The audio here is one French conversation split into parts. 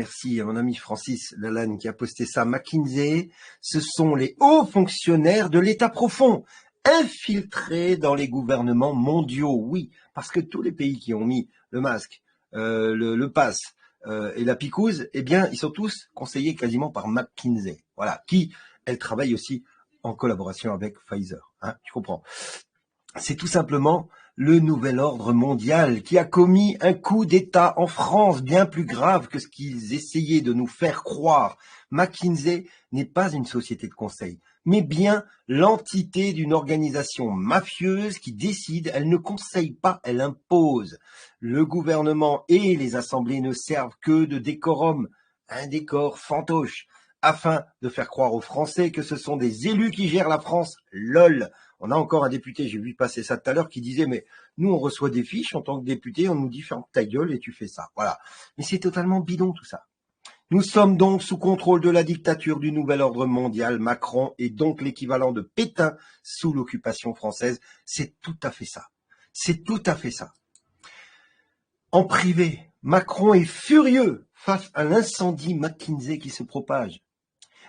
Merci à mon ami Francis Lalanne qui a posté ça. McKinsey, ce sont les hauts fonctionnaires de l'État profond, infiltrés dans les gouvernements mondiaux. Oui, parce que tous les pays qui ont mis le masque, le pass et la picouse, eh bien, ils sont tous conseillés quasiment par McKinsey. Voilà, qui, elle travaille aussi en collaboration avec Pfizer. Hein, tu comprends? C'est tout simplement le nouvel ordre mondial qui a commis un coup d'État en France bien plus grave que ce qu'ils essayaient de nous faire croire. McKinsey n'est pas une société de conseil, mais bien l'entité d'une organisation mafieuse qui décide, elle ne conseille pas, elle impose. Le gouvernement et les assemblées ne servent que de décorum, un décor fantoche, afin de faire croire aux Français que ce sont des élus qui gèrent la France. LOL. On a encore un député, j'ai vu passer ça tout à l'heure, qui disait, mais nous, on reçoit des fiches en tant que député, on nous dit, ferme ta gueule et tu fais ça. Voilà. Mais c'est totalement bidon, tout ça. Nous sommes donc sous contrôle de la dictature du nouvel ordre mondial. Macron est donc l'équivalent de Pétain sous l'occupation française. C'est tout à fait ça. C'est tout à fait ça. En privé, Macron est furieux face à l'incendie McKinsey qui se propage.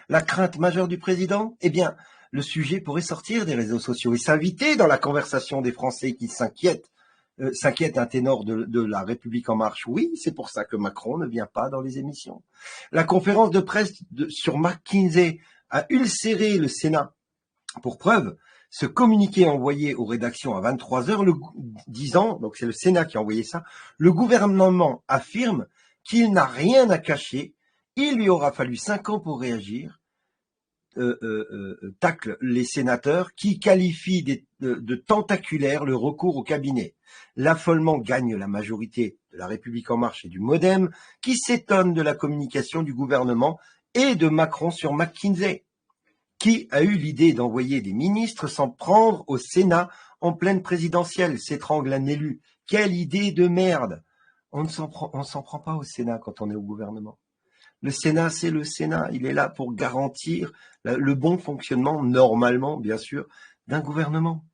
La crainte majeure du président? Eh bien, le sujet pourrait sortir des réseaux sociaux et s'inviter dans la conversation des Français qui s'inquiètent un ténor de la République en marche. Oui, c'est pour ça que Macron ne vient pas dans les émissions. La conférence de presse sur McKinsey a ulcéré le Sénat. Pour preuve, ce communiqué envoyé aux rédactions à 23h disant, donc c'est le Sénat qui a envoyé ça, le gouvernement affirme qu'il n'a rien à cacher, il lui aura fallu 5 ans pour réagir, tacle les sénateurs qui qualifient de tentaculaire le recours au cabinet. L'affolement gagne la majorité de la République en marche et du MoDem qui s'étonne de la communication du gouvernement et de Macron sur McKinsey. Qui a eu l'idée d'envoyer des ministres s'en prendre au Sénat en pleine présidentielle, s'étrangle un élu. Quelle idée de merde! On s'en prend pas au Sénat quand on est au gouvernement. Le Sénat, c'est le Sénat. Il est là pour garantir le bon fonctionnement, normalement, bien sûr, d'un gouvernement.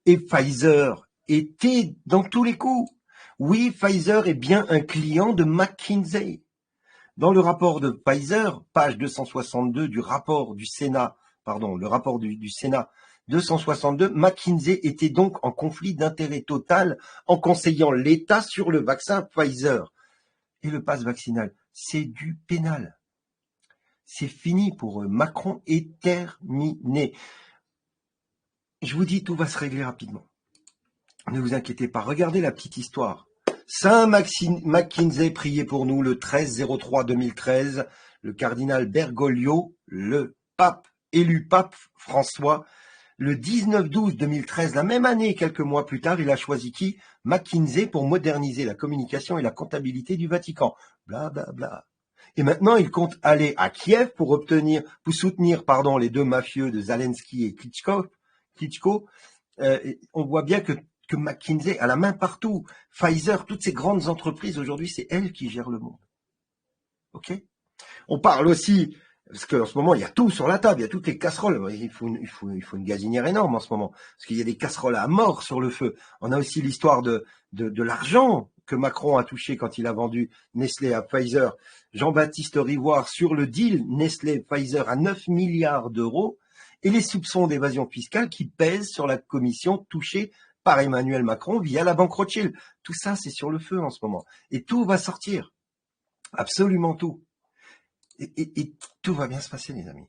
Et Pfizer était dans tous les coups. Oui, Pfizer est bien un client de McKinsey. Dans le rapport de Pfizer, page 262 du rapport du Sénat, le rapport du Sénat 262, McKinsey était donc en conflit d'intérêt total en conseillant l'État sur le vaccin Pfizer. Et le pass vaccinal, c'est du pénal. C'est fini pour eux. Macron est terminé. Je vous dis, tout va se régler rapidement. Ne vous inquiétez pas. Regardez la petite histoire. Saint McKinsey priait pour nous le 13-03-2013. Le cardinal Bergoglio, le pape, élu pape François, le 19-12-2013, la même année, quelques mois plus tard, il a choisi qui? McKinsey pour moderniser la communication et la comptabilité du Vatican. Bla bla bla. Et maintenant, il compte aller à Kiev pour soutenir les deux mafieux de Zelensky et Klitschko. On voit bien que McKinsey a la main partout. Pfizer, toutes ces grandes entreprises, aujourd'hui, c'est elles qui gèrent le monde. Ok? On parle aussi, parce qu'en ce moment, il y a tout sur la table, il y a toutes les casseroles. Il faut une gazinière énorme en ce moment, parce qu'il y a des casseroles à mort sur le feu. On a aussi l'histoire de l'argent que Macron a touché quand il a vendu Nestlé à Pfizer. Jean-Baptiste Rivoire sur le deal Nestlé-Pfizer à 9 milliards d'euros et les soupçons d'évasion fiscale qui pèsent sur la commission touchée par Emmanuel Macron via la banque Rothschild. Tout ça, c'est sur le feu en ce moment. Et tout va sortir. Absolument tout. Et tout va bien se passer, les amis.